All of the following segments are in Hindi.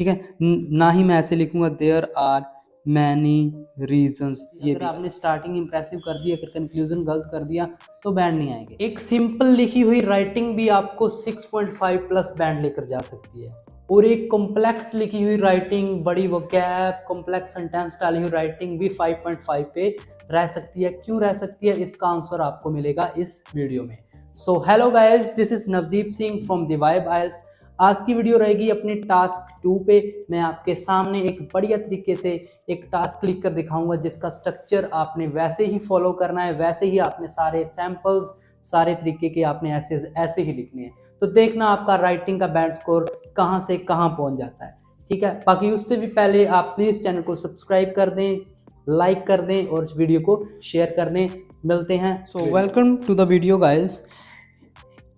ठीक है। ना ही मैं ऐसे लिखूंगा देयर आर मैनी रीजंस। ये अगर आपने स्टार्टिंग इंप्रेसिव कर दी, अगर कंक्लूजन गलत कर दिया तो बैंड नहीं आएंगे। एक सिंपल लिखी हुई राइटिंग भी आपको 6.5 प्लस बैंड लेकर जा सकती है, और एक कॉम्प्लेक्स लिखी हुई राइटिंग, बड़ी वोकैब, कॉम्प्लेक्स सेंटेंस डाली हुई राइटिंग भी 5.5 पे रह सकती है। क्यों रह सकती है, इसका आंसर आपको मिलेगा इस वीडियो में। So hello guys, this is Navdeep Singh from the vibe isles. आज की वीडियो रहेगी अपने टास्क 2 पे। मैं आपके सामने एक बढ़िया तरीके से एक टास्क लिख कर दिखाऊंगा, जिसका स्ट्रक्चर आपने वैसे ही फॉलो करना है, वैसे ही आपने सारे सैंपल्स, सारे तरीके के आपने ऐसे ही लिखने हैं। तो देखना आपका राइटिंग का बैंड स्कोर कहाँ से कहाँ पहुंच जाता है। ठीक है, बाकी उससे भी पहले आप प्लीज चैनल को सब्सक्राइब कर दें, लाइक कर दें और वीडियो को शेयर कर दें। मिलते हैं। So welcome to the video guys.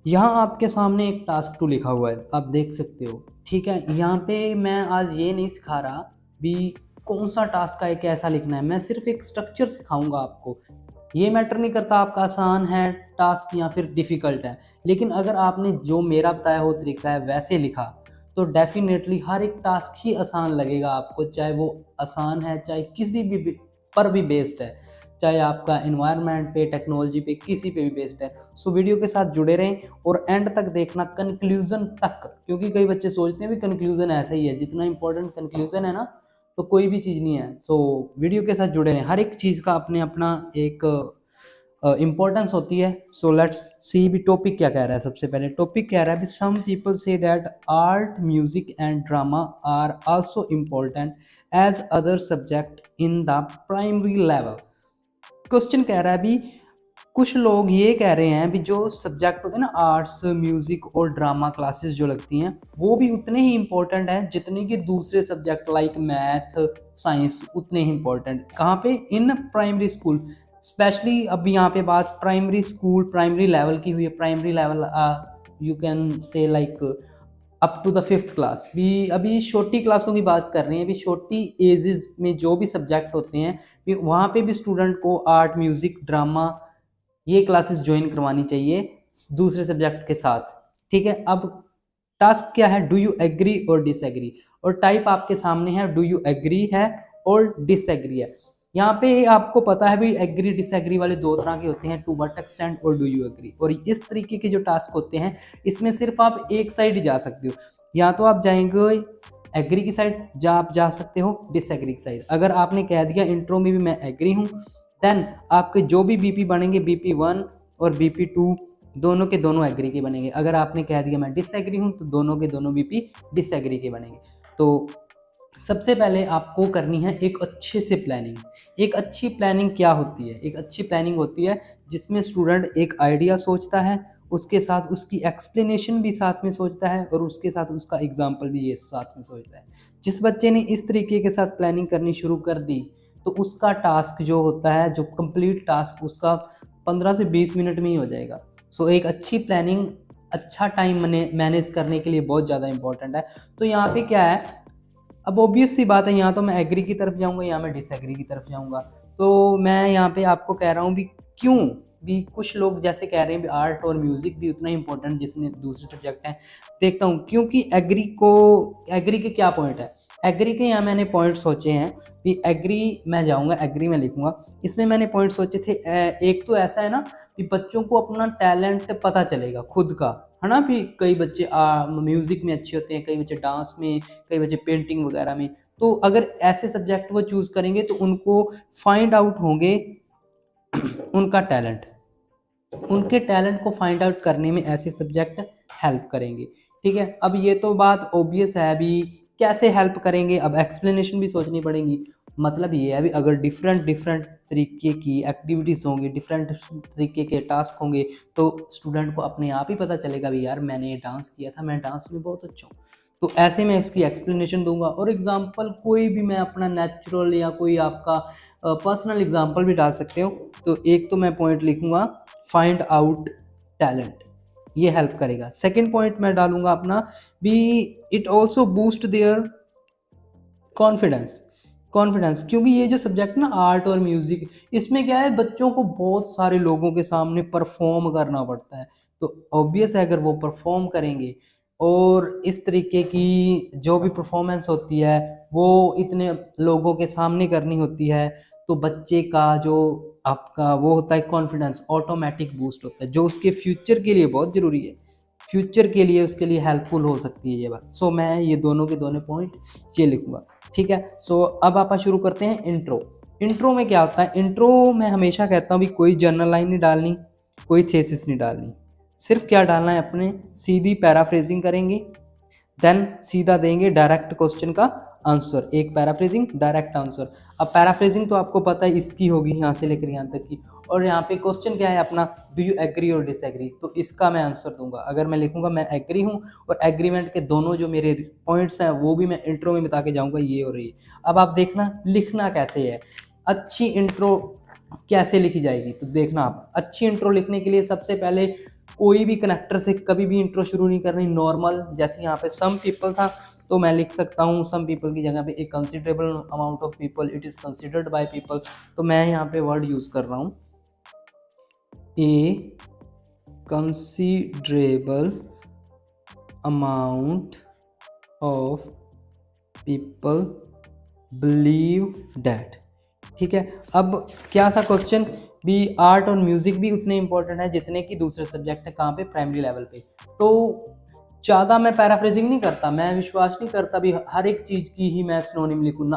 यहाँ आपके सामने एक टास्क 2 लिखा हुआ है, आप देख सकते हो। ठीक है, यहाँ पे मैं आज ये नहीं सिखा रहा भी कौन सा टास्क है, कैसा लिखना है। मैं सिर्फ एक स्ट्रक्चर सिखाऊंगा आपको। ये मैटर नहीं करता आपका आसान है टास्क या फिर डिफ़िकल्ट है, लेकिन अगर आपने जो मेरा बताया हो तरीका है वैसे लिखा तो डेफिनेटली हर एक टास्क ही आसान लगेगा आपको, चाहे वो आसान है, चाहे किसी भी पर भी बेस्ड है, चाहे आपका इन्वायरमेंट पे, टेक्नोलॉजी पे, किसी पे भी बेस्ड है। सो वीडियो के साथ जुड़े रहें और एंड तक देखना, कंक्लूजन तक, क्योंकि कई बच्चे सोचते हैं भी कंक्लूजन ऐसा ही है। जितना इंपॉर्टेंट कंक्लूजन है ना, तो कोई भी चीज़ नहीं है। सो वीडियो के साथ जुड़े रहें। हर एक चीज़ का अपने अपना एक इम्पोर्टेंस होती है। सो लेट्स सी भी टॉपिक क्या कह रहा है। सबसे पहले टॉपिक कह रहा है भी some people say that art, music and drama are also important as other subject in the primary level. Question कह रहा है भी कुछ लोग ये कह रहे हैं भी जो सब्जेक्ट होते हैं ना, आर्ट्स, म्यूजिक और ड्रामा क्लासेस जो लगती हैं, वो भी उतने ही इंपॉर्टेंट हैं जितने कि दूसरे सब्जेक्ट लाइक मैथ, साइंस उतने ही इंपॉर्टेंट। कहाँ पे, इन प्राइमरी स्कूल स्पेशली। अब यहाँ पे बात प्राइमरी स्कूल, प्राइमरी लेवल की हुई है। Primary level you can say like up to the 5th class भी। अभी छोटी क्लासों की बात कर रहे हैं, अभी छोटी एजेस में जो भी सब्जेक्ट होते हैं भी, वहाँ पे भी स्टूडेंट को आर्ट, म्यूजिक, ड्रामा ये क्लासेस ज्वाइन करवानी चाहिए दूसरे सब्जेक्ट के साथ। ठीक है, अब टास्क क्या है, डू यू एग्री और डिसएग्री, और टाइप आपके सामने है डू यू एग्री है और डिसएग्री है। यहाँ पे आपको पता है भी एग्री डिसएग्री वाले दो तरह के होते हैं, टू व्हाट एक्सटेंट और डू यू एग्री। और इस तरीके के जो टास्क होते हैं, इसमें सिर्फ आप एक साइड जा सकते हो, या तो आप जाएंगे एग्री की साइड, या आप जा सकते हो डिसएग्री की साइड। अगर आपने कह दिया इंट्रो में भी मैं एग्री हूँ, देन आपके जो भी बीपी बनेंगे, BP1 और BP2 दोनों के दोनों एग्री के बनेंगे। अगर आपने कह दिया मैं डिसएग्री हूँ, तो दोनों के दोनों बीपी डिसएग्री के बनेंगे। तो सबसे पहले आपको करनी है एक अच्छे से प्लानिंग। एक अच्छी प्लानिंग क्या होती है, एक अच्छी प्लानिंग होती है जिसमें स्टूडेंट एक आइडिया सोचता है, उसके साथ उसकी एक्सप्लेनेशन भी साथ में सोचता है, और उसके साथ उसका एग्जाम्पल भी ये साथ में सोचता है। जिस बच्चे ने इस तरीके के साथ प्लानिंग करनी शुरू कर दी, तो उसका टास्क जो होता है, जो कंप्लीट टास्क, उसका 15 से 20 मिनट में ही हो जाएगा। सो एक अच्छी प्लानिंग, अच्छा टाइम मैनेज करने के लिए बहुत ज़्यादा इंपॉर्टेंट है। तो यहाँ पे क्या है, अब ऑब्वियस सी बात है, यहाँ तो मैं एग्री की तरफ जाऊँगा, यहाँ मैं डिसएग्री की तरफ जाऊँगा। तो मैं यहाँ पे आपको कह रहा हूँ भी क्यों भी कुछ लोग जैसे कह रहे हैं भी आर्ट और म्यूज़िक भी उतना इंपॉर्टेंट जिसमें दूसरे सब्जेक्ट हैं। देखता हूँ, क्योंकि एग्री के क्या पॉइंट है, एग्री के यहाँ मैंने पॉइंट सोचे हैं कि एग्री मैं जाऊँगा, एग्री में लिखूँगा। इसमें मैंने पॉइंट सोचे थे, एक तो ऐसा है ना कि बच्चों को अपना टैलेंट पता चलेगा खुद का, है ना। भी कई बच्चे म्यूज़िक में अच्छे होते हैं, कई बच्चे डांस में, कई बच्चे पेंटिंग वगैरह में। तो अगर ऐसे सब्जेक्ट वो चूज़ करेंगे तो उनको फाइंड आउट होंगे उनका टैलेंट, उनके टैलेंट को फाइंड आउट करने में ऐसे सब्जेक्ट हेल्प करेंगे। ठीक है, अब ये तो बात ओबियस है, अभी कैसे हेल्प करेंगे, अब एक्सप्लेनेशन भी सोचनी पड़ेगी। मतलब ये है अभी अगर डिफरेंट डिफरेंट तरीके की एक्टिविटीज़ होंगी, डिफरेंट तरीके के टास्क होंगे, तो स्टूडेंट को अपने आप ही पता चलेगा भी यार मैंने ये डांस किया था, मैं डांस में बहुत अच्छा हूँ। तो ऐसे में इसकी एक्सप्लेनेशन दूंगा, और एग्जांपल कोई भी मैं अपना नेचुरल या कोई आपका पर्सनल एग्जांपल भी डाल सकते हो। तो एक तो मैं पॉइंट लिखूंगा फाइंड आउट टैलेंट, ये हेल्प करेगा। सेकेंड पॉइंट मैं डालूंगा अपना भी it also boost their confidence. Confidence, क्योंकि ये जो सब्जेक्ट ना आर्ट और म्यूजिक, इसमें क्या है बच्चों को बहुत सारे लोगों के सामने परफॉर्म करना पड़ता है। तो ऑब्वियस है अगर वो परफॉर्म करेंगे और इस तरीके की जो भी परफॉर्मेंस होती है वो इतने लोगों के सामने करनी होती है, तो बच्चे का जो आपका वो होता है कॉन्फिडेंस ऑटोमेटिक बूस्ट होता है, जो उसके फ्यूचर के लिए बहुत ज़रूरी है, फ्यूचर के लिए उसके लिए हेल्पफुल हो सकती है ये बात। सो मैं ये दोनों के दोनों पॉइंट ये लिखूंगा, ठीक है। सो अब आप शुरू करते हैं इंट्रो। इंट्रो में क्या होता है, इंट्रो में हमेशा कहता हूँ भी कोई जर्नल लाइन नहीं डालनी, कोई थेसिस नहीं डालनी, सिर्फ क्या डालना है अपने सीधी पैराफ्रेजिंग करेंगे, देन सीधा देंगे डायरेक्ट क्वेश्चन का आंसर, एक पैराफ्रेजिंग डायरेक्ट आंसर। अब पैराफ्रेजिंग तो आपको पता है इसकी होगी यहाँ से लेकर यहाँ तक की, और यहाँ पे क्वेश्चन क्या है अपना, डू यू एग्री और डिसएग्री, तो इसका मैं आंसर दूंगा। अगर मैं लिखूंगा मैं एग्री हूँ और एग्रीमेंट के दोनों जो मेरे पॉइंट्स हैं वो भी मैं इंट्रो में बता के जाऊंगा ये और ये। अब आप देखना लिखना कैसे है, अच्छी इंट्रो कैसे लिखी जाएगी, तो देखना आप अच्छी इंट्रो लिखने के लिए सबसे पहले कोई भी कनेक्टर से कभी भी इंट्रो शुरू नहीं करनी, नॉर्मल जैसे यहाँ पे सम पीपल था तो मैं लिख सकता हूँ सम पीपल की जगह पे a considerable amount of people, it is considered by people, तो मैं यहाँ पे वर्ड यूज कर रहा हूँ a considerable amount of people believe that, ठीक है। अब क्या था क्वेश्चन भी, आर्ट और म्यूजिक भी उतने इंपॉर्टेंट है जितने कि दूसरे सब्जेक्ट है, कहाँ पे, प्राइमरी लेवल पे। तो ज़्यादा मैं पैराफ्रेजिंग नहीं करता, मैं विश्वास नहीं करता भी हर एक चीज़ की ही मैं सिनोनिम लिखूँ ना।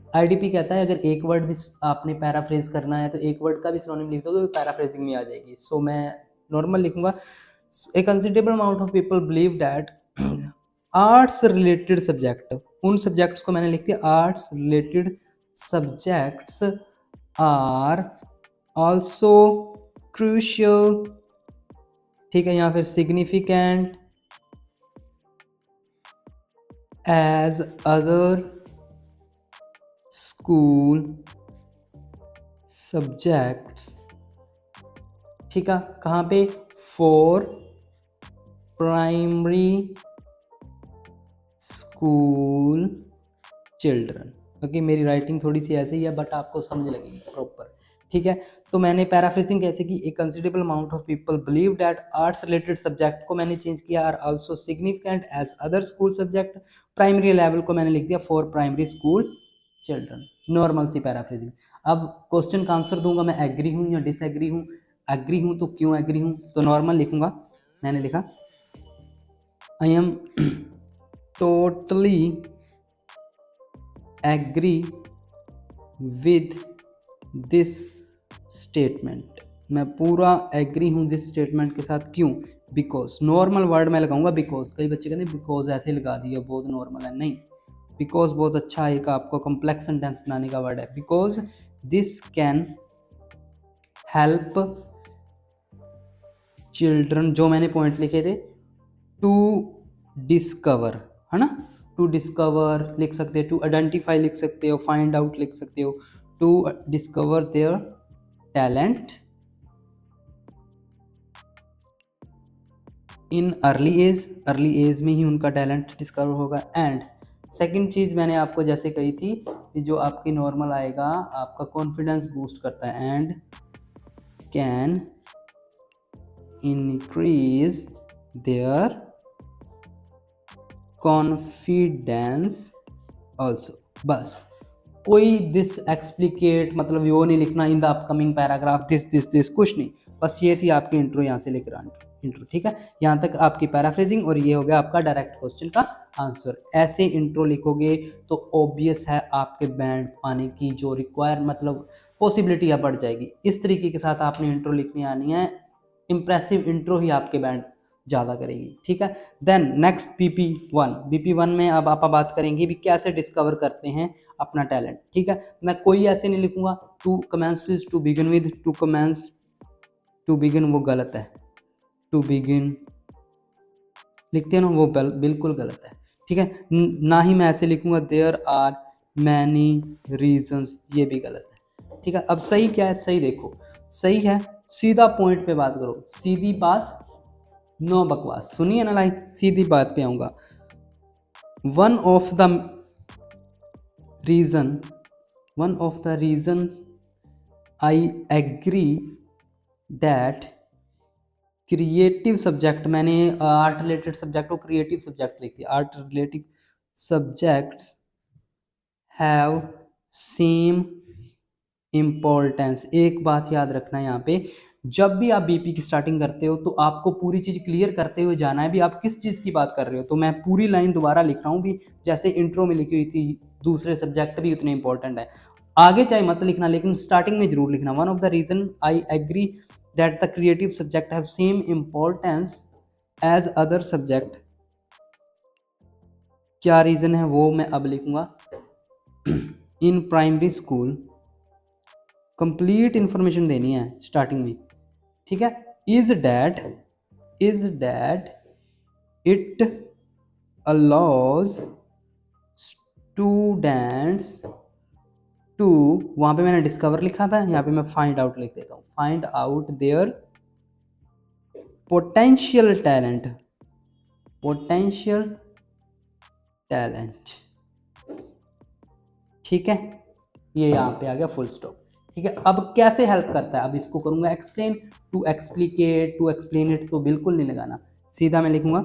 आईडीपी कहता है अगर एक वर्ड भी आपने पैराफ्रेज करना है तो एक वर्ड का भी सिनोनिम लिख दो तो पैराफ्रेजिंग में आ जाएगी। सो मैं नॉर्मल लिखूंगा a considerable amount of people believe that arts related subject, उन सब्जेक्ट्स को मैंने लिख दिया arts related subjects are also crucial, ठीक है, या फिर significant as other school subjects, ठीक है, कहाँ पे, फॉर प्राइमरी स्कूल चिल्ड्रन। क्योंकि मेरी राइटिंग थोड़ी सी ऐसे ही है बट आपको समझ लगेगी प्रॉपर, ठीक है। तो मैंने पैराफ्रेजिंग कैसे की, a considerable amount of people believe that arts related subject को मैंने चेंज किया are also significant as other school subject, primary level को मैंने लिख दिया for primary school children, normal सी पैराफ्रेजिंग। अब क्वेश्चन का आंसर दूंगा मैं एग्री हूँ या डिसएग्री हूँ, एग्री हूँ तो क्यों एग्री हूँ, तो नॉर्मल लिखूंगा, मैंने लिखा I am totally agree with this statement, मैं पूरा एग्री हूँ दिस स्टेटमेंट के साथ, क्यों, बिकॉज, नॉर्मल वर्ड मैं लगाऊंगा बिकॉज, कई बच्चे कहते हैं बिकॉज ऐसे लगा दिया बहुत नॉर्मल है, नहीं, बिकॉज बहुत अच्छा एक आपको कॉम्प्लेक्स सेंटेंस बनाने का वर्ड है, because this can help children, जो मैंने पॉइंट लिखे थे, टू डिस्कवर, है ना, टू डिस्कवर लिख सकते हो, टू आइडेंटिफाई लिख सकते हो, फाइंड आउट लिख सकते हो, to discover their talent in early age में ही उनका टैलेंट डिस्कवर होगा। एंड सेकंड चीज़ मैंने आपको जैसे कही थी कि जो आपकी नॉर्मल आएगा आपका कॉन्फिडेंस बूस्ट करता है, and can increase their confidence also. बस कोई दिस एक्सप्लिकेट मतलब वो नहीं लिखना, in the upcoming paragraph this this this, कुछ नहीं, बस ये थी आपकी इंट्रो, यहाँ से लेकर इंट्रो, ठीक है, यहाँ तक आपकी पैराफ्रेजिंग और ये हो गया आपका डायरेक्ट क्वेश्चन का आंसर। ऐसे इंट्रो लिखोगे तो ऑब्वियस है आपके बैंड पाने की जो रिक्वायर मतलब पॉसिबिलिटी है बढ़ जाएगी। इस तरीके के साथ आपने इंट्रो लिखनी आनी है, इंप्रेसिव इंट्रो ही आपके बैंड ज़्यादा करेगी, ठीक है। देन नेक्स्ट बीपी वन में अब आप बात करेंगे भी कैसे डिस्कवर करते हैं अपना टैलेंट, ठीक है। मैं कोई ऐसे नहीं लिखूंगा to commence with, to begin with, to commence, to begin वो गलत है, टू बिगिन लिखते हैं ना वो बिल्कुल गलत है, ठीक है। ना ही मैं ऐसे लिखूंगा देयर आर मैनी रीजंस, ये भी गलत है, ठीक है। अब सही क्या है, सही देखो, सही है सीधा पॉइंट पे बात करो, सीधी बात, नो बकवास, सुनिए ना लाइन, सीधी बात पे आऊंगा। One of the reason, I agree that creative subject, मैंने आर्ट रिलेटेड सब्जेक्ट को क्रिएटिव सब्जेक्ट लिख दिया। Art related subjects have same importance. एक बात याद रखना है यहाँ पे, जब भी आप बीपी की स्टार्टिंग करते हो तो आपको पूरी चीज़ क्लियर करते हुए जाना है भी आप किस चीज़ की बात कर रहे हो। तो मैं पूरी लाइन दोबारा लिख रहा हूँ भी, जैसे इंट्रो में लिखी हुई थी, दूसरे सब्जेक्ट भी उतने इंपॉर्टेंट है। आगे चाहे मत लिखना, लेकिन स्टार्टिंग में जरूर लिखना। One of the reason I agree that the creative subject have same importance as other subject. क्या रीजन है वो मैं अब लिखूंगा। In primary school, complete information देनी है स्टार्टिंग में, ठीक है। Is that it allows students to, वहां पे मैंने डिस्कवर लिखा था, यहाँ पे मैं फाइंड आउट लिख देता हूँ, find out their potential talent, ठीक है। ये यहाँ पे आ गया फुल स्टॉप, ठीक है। अब कैसे हेल्प करता है, अब इसको करूंगा explain. To explicate, to explain it तो बिल्कुल नहीं लगाना, सीधा मैं लिखूंगा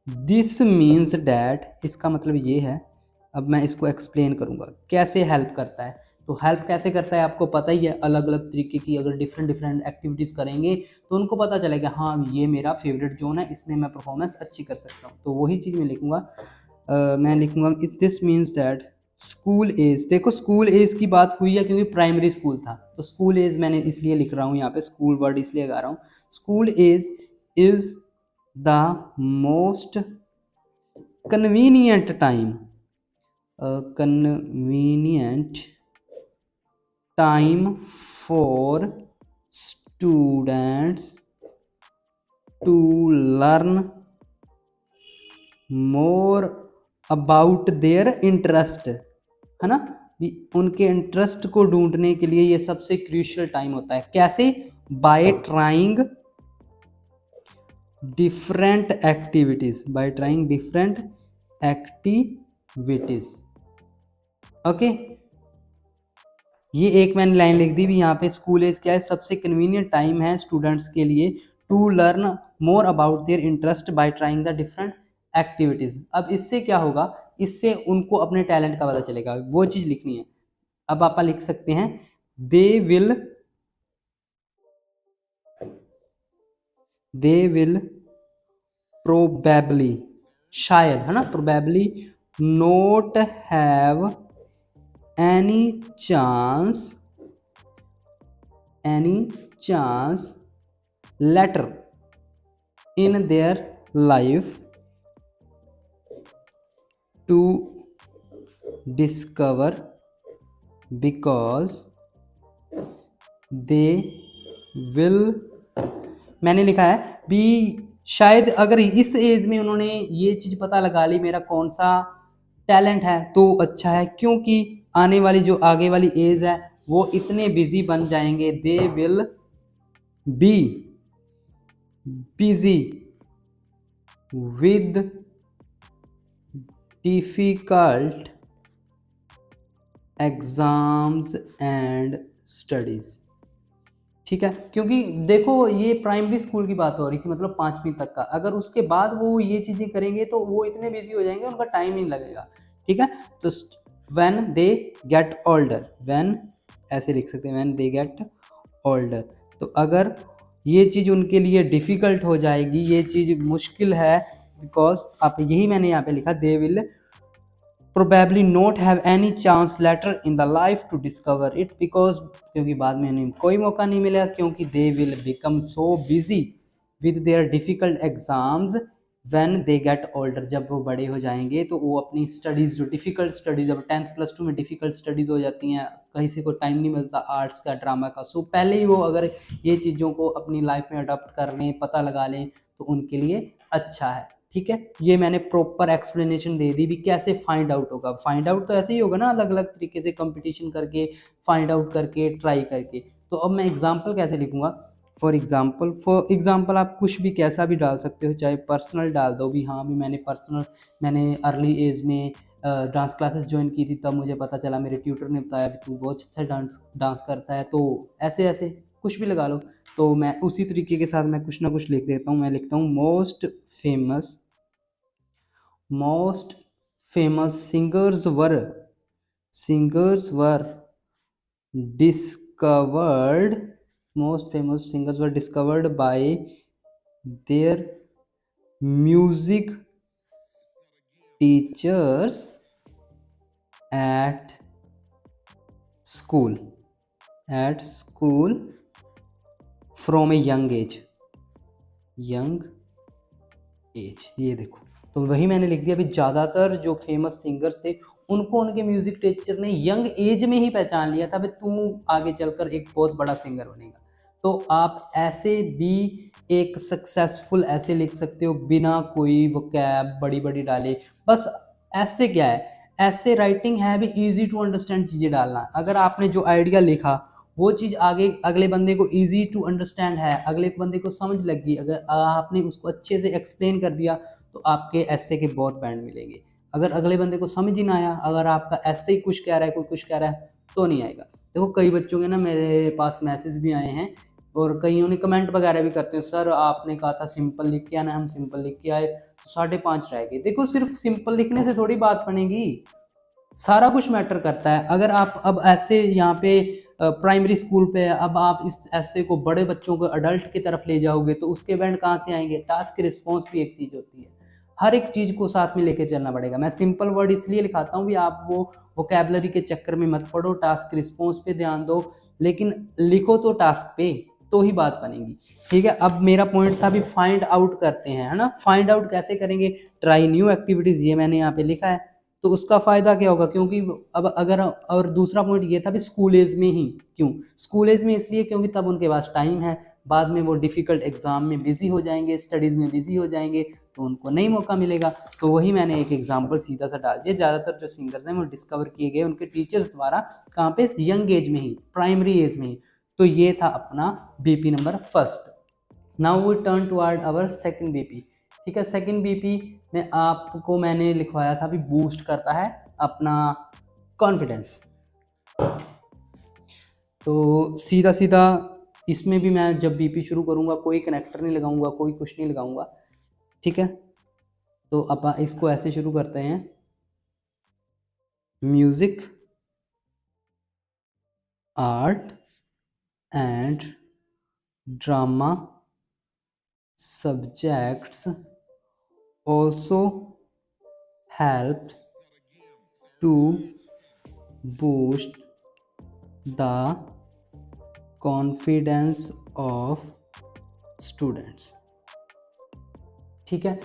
दिस मीन्स डैट, इसका मतलब ये है। अब मैं इसको एक्सप्लेन करूंगा कैसे हेल्प करता है। तो हेल्प कैसे करता है आपको पता ही है, अलग अलग तरीके की अगर डिफरेंट एक्टिविटीज़ करेंगे तो उनको पता चलेगा हाँ ये मेरा फेवरेट जोन है, इसमें मैं परफॉर्मेंस अच्छी कर सकता हूँ। तो वही चीज़ मैं लिखूंगा, मैं लिखूंगा this means that school age, देखो स्कूल एज की बात हुई है क्योंकि प्राइमरी स्कूल था, तो स्कूल एज मैंने इसलिए लिख रहा हूँ यहाँ पे, स्कूल वर्ड इसलिए लगा रहा हूँ। School age is the most convenient time, convenient time for students to learn more about their interest, है ना। उनके इंटरेस्ट को ढूंढने के लिए ये सबसे क्रूशियल टाइम होता है। कैसे? Bye trying different activities, bye trying different activities. Okay, ये एक मैंने लाइन लिख दी भी यहाँ पे। स्कूल एज क्या है, सबसे कन्वीनियंट टाइम है स्टूडेंट्स के लिए to learn more about their interest by trying the different activities. अब इससे क्या होगा, इससे उनको अपने टैलेंट का पता चलेगा, वो चीज लिखनी है। अब आप लिख सकते हैं दे विल प्रोबेबली, शायद, है ना, probably not have any chance later in their life to discover because they will, मैंने लिखा है भी शायद अगर इस एज में उन्होंने ये चीज पता लगा ली मेरा कौन सा टैलेंट है तो अच्छा है, क्योंकि आने वाली जो आगे वाली एज है वो इतने बिजी बन जाएंगे, they will be busy with difficult exams and studies, ठीक है। क्योंकि देखो ये प्राइमरी स्कूल की बात हो रही थी, मतलब 5वीं तक का, अगर उसके बाद वो ये चीजें करेंगे तो वो इतने बिजी हो जाएंगे उनका टाइम नहीं लगेगा, ठीक है। तो when they get older, when ऐसे लिख सकते हैं व्हेन दे गेट ओल्डर। तो अगर ये चीज उनके लिए डिफिकल्ट हो जाएगी, ये चीज मुश्किल है, बिकॉज आप यही मैंने यहाँ पे लिखा they will probably not have any chance later in the life to discover it because, क्योंकि बाद में उन्हें कोई मौका नहीं मिलेगा, क्योंकि they will become so busy with their difficult exams when they get older। जब वो बड़े हो जाएंगे तो वो अपनी स्टडीज़, जो डिफ़िकल्ट स्टडीज़, अब 10th प्लस 2 में डिफ़िकल्ट स्टडीज़ हो जाती हैं, किसी को टाइम नहीं मिलता आर्ट्स का, ड्रामा का, सो पहले ही वो अगर ये चीज़ों को अपनी लाइफ में अडॉप्ट कर लें, पता लगा लें तो उनके लिए अच्छा है, ठीक है। ये मैंने प्रॉपर एक्सप्लेनेशन दे दी भी कैसे फाइंड आउट होगा। फाइंड आउट तो ऐसे ही होगा ना, अलग अलग तरीके से कंपटीशन करके, फाइंड आउट करके, ट्राई करके। तो अब मैं एग्जांपल कैसे लिखूंगा, फॉर एग्जांपल आप कुछ भी कैसा भी डाल सकते हो, चाहे पर्सनल डाल दो भी, हाँ भी मैंने अर्ली एज में डांस क्लासेस ज्वाइन की थी, तब मुझे पता चला, मेरे ट्यूटर ने बताया कि तू बहुत अच्छा डांस करता है, तो ऐसे ऐसे कुछ भी लगा लो। तो मैं उसी तरीके के साथ मैं कुछ ना कुछ लिख देता हूँ। मैं लिखता हूँ most famous singers were discovered most famous singers were discovered by their music teachers at school from a young age. ये देखो, तो वही मैंने लिख दिया। अभी ज़्यादातर जो फेमस सिंगर्स थे उनको उनके म्यूजिक टीचर ने यंग एज में ही पहचान लिया था, भाई तू आगे चलकर एक बहुत बड़ा सिंगर बनेगा। तो आप ऐसे भी एक सक्सेसफुल ऐसे लिख सकते हो बिना कोई वोकैब बड़ी बड़ी डाले। बस ऐसे क्या है, ऐसे राइटिंग है भी इजी टू अंडरस्टैंड चीज़ें डालना। अगर आपने जो आइडिया लिखा वो चीज़ आगे अगले बंदे को इजी टू अंडरस्टैंड है, अगले बंदे को समझ लग गई, अगर आपने उसको अच्छे से एक्सप्लेन कर दिया तो आपके ऐसे के बहुत बैंड मिलेंगे। अगर अगले बंदे को समझ ही ना आया, अगर आपका ऐसे ही कुछ कह रहा है कोई कुछ कह रहा है तो नहीं आएगा। देखो कई बच्चों के ना मेरे पास मैसेज भी आए हैं और कईयों ने कमेंट वगैरह भी करते हैं, सर आपने कहा था सिंपल लिख के आना, हम सिंपल लिख के आए तो 5.5 रह गए। देखो सिर्फ सिंपल लिखने से थोड़ी बात बनेगी, सारा कुछ मैटर करता है। अगर आप अब ऐसे यहाँ पे प्राइमरी स्कूल पे अब आप इस ऐसे को बड़े बच्चों को अडल्ट की तरफ ले जाओगे तो उसके बैंड कहाँ से आएंगे। टास्क रिस्पॉन्स भी एक चीज़ होती है, हर एक चीज़ को साथ में लेके चलना पड़ेगा। मैं सिंपल वर्ड इसलिए लिखाता हूँ भी आप वो वोकैबलरी के चक्कर में मत पड़ो, टास्क रिस्पॉन्स पे ध्यान दो, लेकिन लिखो तो टास्क पे, तो ही बात बनेगी। ठीक है, अब मेरा पॉइंट था भी फाइंड आउट करते हैं, है ना। फाइंड आउट कैसे करेंगे, ट्राई न्यू एक्टिविटीज़, ये मैंने यहाँ पे लिखा है। तो उसका फ़ायदा क्या होगा, क्योंकि अब अगर, और दूसरा पॉइंट ये था भी स्कूल एज में ही क्यों, स्कूल एज में इसलिए क्योंकि तब उनके पास टाइम है, बाद में वो डिफ़िकल्ट एग्ज़ाम में बिज़ी हो जाएंगे, स्टडीज़ में बिज़ी हो जाएंगे तो उनको नहीं मौका मिलेगा। तो वही मैंने एक एग्जांपल सीधा सा डाल दिया। ज़्यादातर जो सिंगर्स हैं वो डिस्कवर किए गए उनके टीचर्स द्वारा, कहाँ पे, यंग एज में ही, प्राइमरी एज में ही। तो ये था अपना BP number first. Now we turn toward our second BP. ठीक है, सेकंड बीपी में आपको मैंने लिखवाया था भी बूस्ट करता है अपना कॉन्फिडेंस। तो सीधा सीधा इसमें भी मैं जब बीपी शुरू करूँगा कोई कनेक्टर नहीं लगाऊंगा, कोई कुछ नहीं लगाऊंगा। ठीक है, तो अब इसको ऐसे शुरू करते हैं, music art and drama subjects also help to boost the confidence of students। ठीक है,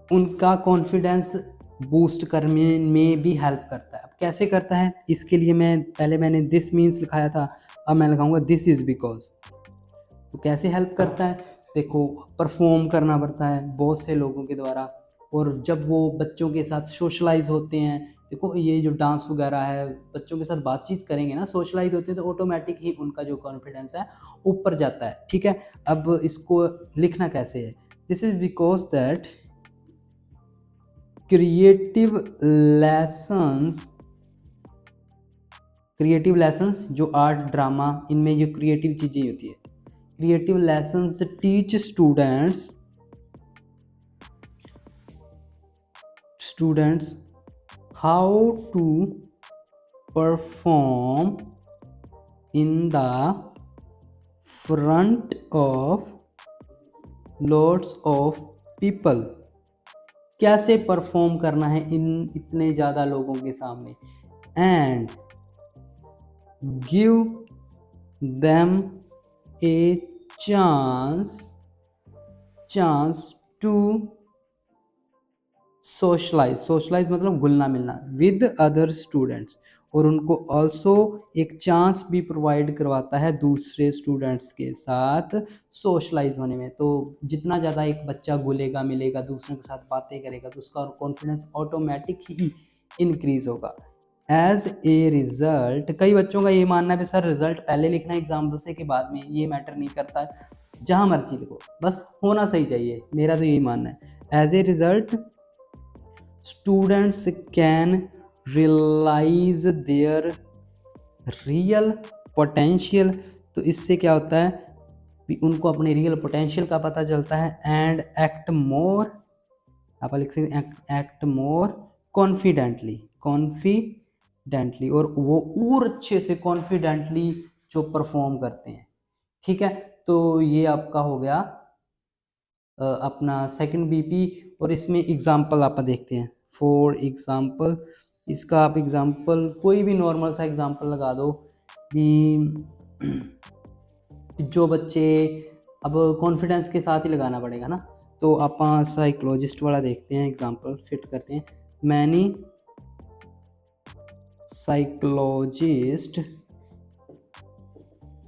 उनका कॉन्फिडेंस बूस्ट करने में भी हेल्प करता है। अब कैसे करता है, इसके लिए मैंने दिस मीन्स लिखाया था, अब मैं लिखाऊंगा दिस इज़ बिकॉज। तो कैसे हेल्प करता है, देखो परफॉर्म करना पड़ता है बहुत से लोगों के द्वारा, और जब वो बच्चों के साथ सोशलाइज होते हैं, देखो ये जो डांस वगैरह है बच्चों के साथ बातचीत करेंगे ना, सोशलाइज होते हैं तो ऑटोमेटिक ही उनका जो कॉन्फिडेंस है ऊपर जाता है। ठीक है, अब इसको लिखना कैसे है, this is because that creative lessons जो आर्ट ड्रामा इनमें जो क्रिएटिव चीज़ें होती है, creative lessons teach students how to perform in the front of lots of people. कैसे परफॉर्म करना है इन इतने ज़्यादा लोगों के सामने, and give them a chance to socialize मतलब घुलना मिलना विद अदर स्टूडेंट्स, और उनको ऑल्सो एक चांस भी प्रोवाइड करवाता है दूसरे स्टूडेंट्स के साथ सोशलाइज होने में। तो जितना ज़्यादा एक बच्चा घुलेगा मिलेगा दूसरों के साथ बातें करेगा तो उसका कॉन्फिडेंस ऑटोमेटिक ही इंक्रीज होगा। एज ए रिज़ल्ट, कई बच्चों का ये मानना है कि सर रिजल्ट पहले लिखना एग्जाम्पल से कि बाद में, ये मैटर नहीं करता है, जहाँ मर्जी लिखो बस होना सही चाहिए, मेरा तो यही मानना है। As a result students can realize their real potential. तो इससे क्या होता है, भी उनको अपने रियल पोटेंशियल का पता चलता है, एंड एक्ट मोर, आप लिख सकते हैं एक्ट मोर कॉन्फिडेंटली, और वो और अच्छे से कॉन्फिडेंटली जो परफॉर्म करते हैं। ठीक है, तो ये आपका हो गया अपना सेकंड बीपी। और इसमें एग्जांपल आप देखते हैं, फॉर एग्जांपल इसका आप एग्जांपल कोई भी नॉर्मल सा एग्जांपल लगा दो कि जो बच्चे, अब कॉन्फिडेंस के साथ ही लगाना पड़ेगा ना, तो आप साइकोलॉजिस्ट वाला देखते हैं, एग्जांपल फिट करते हैं। Many psychologists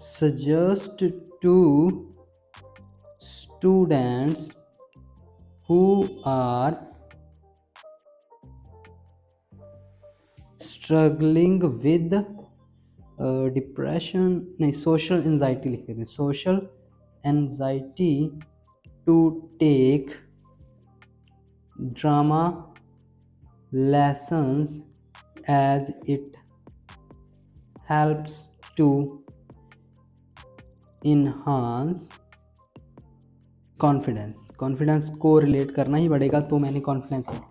suggest to students who are struggling with depression, नहीं, social anxiety लिख देते हैं, social anxiety, to take drama lessons as it helps to enhance confidence को रिलेट करना ही पड़ेगा, तो मैंने कॉन्फिडेंस किया।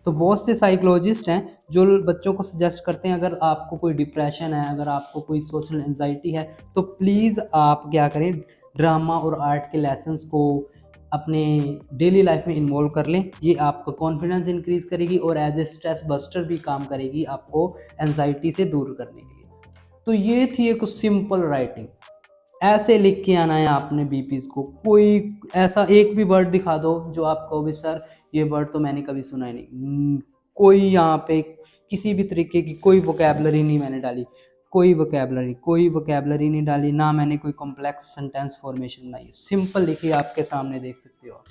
तो बहुत से साइकोलॉजिस्ट हैं जो बच्चों को सजेस्ट करते हैं, अगर आपको कोई डिप्रेशन है, अगर आपको कोई सोशल एंजाइटी है, तो प्लीज़ आप क्या करें, ड्रामा और आर्ट के लेसन्स को अपने डेली लाइफ में इन्वॉल्व कर लें। ये आपका कॉन्फिडेंस इंक्रीज करेगी और एज ए स्ट्रेस बस्टर भी काम करेगी आपको एंजाइटी से दूर करने के लिए। तो ये थी एक सिंपल राइटिंग। ऐसे लिख के आना है आपने बीपीज को। कोई ऐसा एक भी वर्ड दिखा दो जो आप कहोगे सर ये वर्ड तो मैंने कभी सुना ही नहीं, कोई यहाँ पे किसी भी तरीके की कोई वोकैबलरी नहीं मैंने डाली, कोई वोकैबलरी नहीं डाली, ना मैंने कोई कॉम्प्लेक्स सेंटेंस फॉर्मेशन बनाई, सिंपल लिखी आपके सामने देख सकते हो।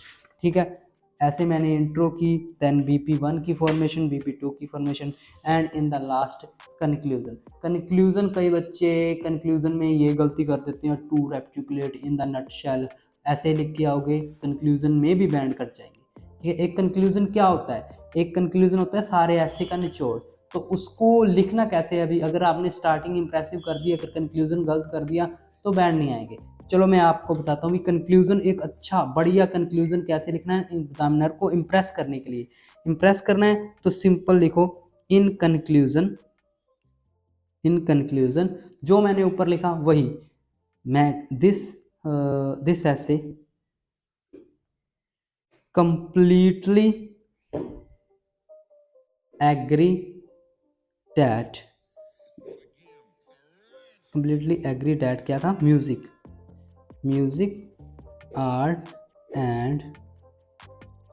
ठीक है, ऐसे मैंने इंट्रो की, देन BP1 की फॉर्मेशन, BP2 की formation, and in the last conclusion. कई बच्चे कंक्लूजन में ये गलती कर देते हैं, टू रेक्टिकुलेट इन द नटशेल, ऐसे लिख के आओगे कंक्लूजन में भी बैंड कर जाएंगे। ठीक है, एक कंक्लूजन क्या होता है, एक कंक्लूजन होता है सारे ऐसे का निचोड़, तो उसको लिखना कैसे है। अभी अगर आपने स्टार्टिंग इंप्रेसिव कर दी, अगर कंक्लूजन गलत कर दिया तो बैंड नहीं आएंगे। चलो मैं आपको बताता हूँ कि कंक्लूजन, एक अच्छा बढ़िया कंक्लूजन कैसे लिखना है एग्जामिनर को इम्प्रेस करने के लिए। इम्प्रेस करना है तो सिंपल लिखो इन कंक्लूजन, जो मैंने ऊपर लिखा वही, मैं दिस ऐसे completely agree that क्या था, music art and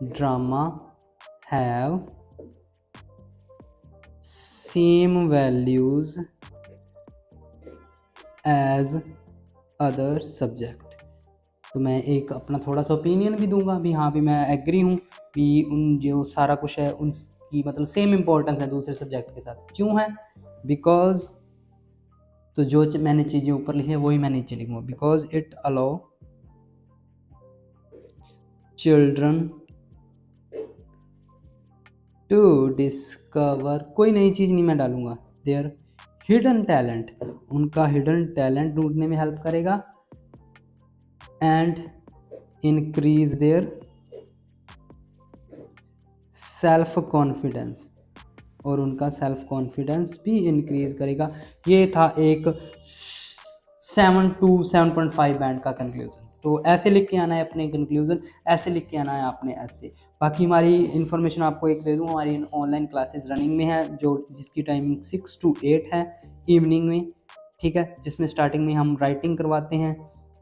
drama have same values as other subject. तो मैं एक अपना थोड़ा सा ओपिनियन भी दूंगा भी, हाँ भी मैं एग्री हूँ भी उन जो सारा कुछ है उनकी मतलब सेम इम्पोर्टेंस है दूसरे सब्जेक्ट के साथ। क्यों है, बिकॉज, तो जो मैंने चीज़ें ऊपर लिखी है वही मैं नीचे लिखूँगा, because it allow children to discover, कोई नई चीज़ नहीं मैं डालूंगा, देयर हिडन टैलेंट, उनका हिडन टैलेंट ढूंढने में हेल्प करेगा, and increase their self confidence, और उनका सेल्फ कॉन्फिडेंस भी इंक्रीज करेगा। ये था एक 7 to 7.5 बैंड का कंक्लूजन। तो ऐसे लिख के आना है अपने कंक्लूजन, ऐसे लिख के आना है आपने ऐसे। बाकी हमारी इन्फॉर्मेशन आपको एक दे दूँ, हमारी ऑनलाइन क्लासेस रनिंग में है जिसकी टाइमिंग 6 to 8 है इवनिंग में। ठीक है, जिसमें स्टार्टिंग में हम राइटिंग करवाते हैं।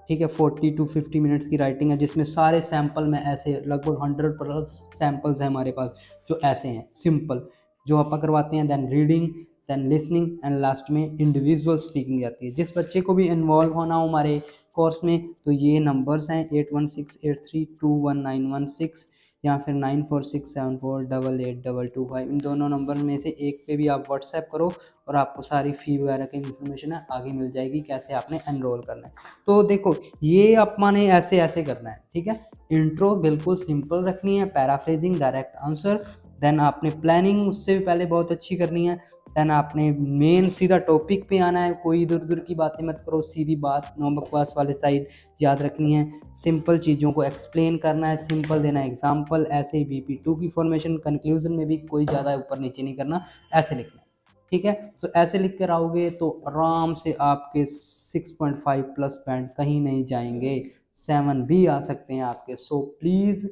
ठीक है, 40 to 50 मिनट्स की राइटिंग है, जिसमें सारे सैम्पल में ऐसे लगभग 100+ सैम्पल्स हैं हमारे पास जो ऐसे हैं सिंपल जो आप करवाते हैं। Then reading, then listening, and last में इंडिविजुअल स्पीकिंग जाती है। जिस बच्चे को भी इन्वॉल्व होना हो हमारे कोर्स में तो ये नंबर्स हैं 8168321916 या फिर 9467488225। इन दोनों नंबर में से एक पे भी आप व्हाट्सएप करो और आपको सारी फ़ी वगैरह की इन्फॉर्मेशन है आगे मिल जाएगी, कैसे आपने एनरोल करना है। तो देखो ये अपने ऐसे ऐसे करना है। ठीक है, इंट्रो बिल्कुल सिंपल रखनी है, पैराफ्रेजिंग, डायरेक्ट आंसर, देन आपने प्लानिंग उससे भी पहले बहुत अच्छी करनी है, देन आपने मेन सीधा टॉपिक पे आना है, कोई इधर उधर की बातें मत करो, सीधी बात, नो बकवास वाले साइड याद रखनी है, सिंपल चीज़ों को एक्सप्लेन करना है, सिंपल देना है एग्जाम्पल। ऐसे ही BP2 की फॉर्मेशन कंक्लूजन में भी कोई ज़्यादा ऊपर नीचे नहीं करना, ऐसे लिखना है, ठीक है। तो ऐसे लिख कर आओगे तो आराम से आपके 6.5 प्लस बैंड कहीं नहीं जाएंगे, 7 भी आ सकते हैं आपके। सो प्लीज़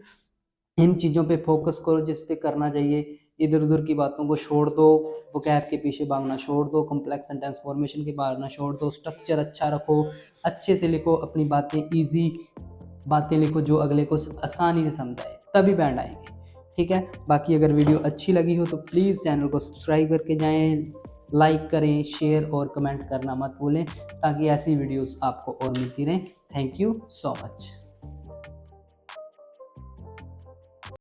इन चीज़ों पे फोकस करो जिस पे करना चाहिए, इधर उधर की बातों को छोड़ दो, वोकैब के पीछे भागना छोड़ दो, कॉम्प्लेक्स सेंटेंस फॉर्मेशन के भागना छोड़ दो, स्ट्रक्चर अच्छा रखो, अच्छे से लिखो, अपनी बातें इजी बातें लिखो जो अगले को आसानी से समझाए, तभी बैंड आएंगे, ठीक है। बाकी अगर वीडियो अच्छी लगी हो तो प्लीज़ चैनल को सब्सक्राइब करके जाएं, लाइक करें, शेयर और कमेंट करना मत भूलें, ताकि ऐसी वीडियोस आपको और मिलती रहें। Thank you so much.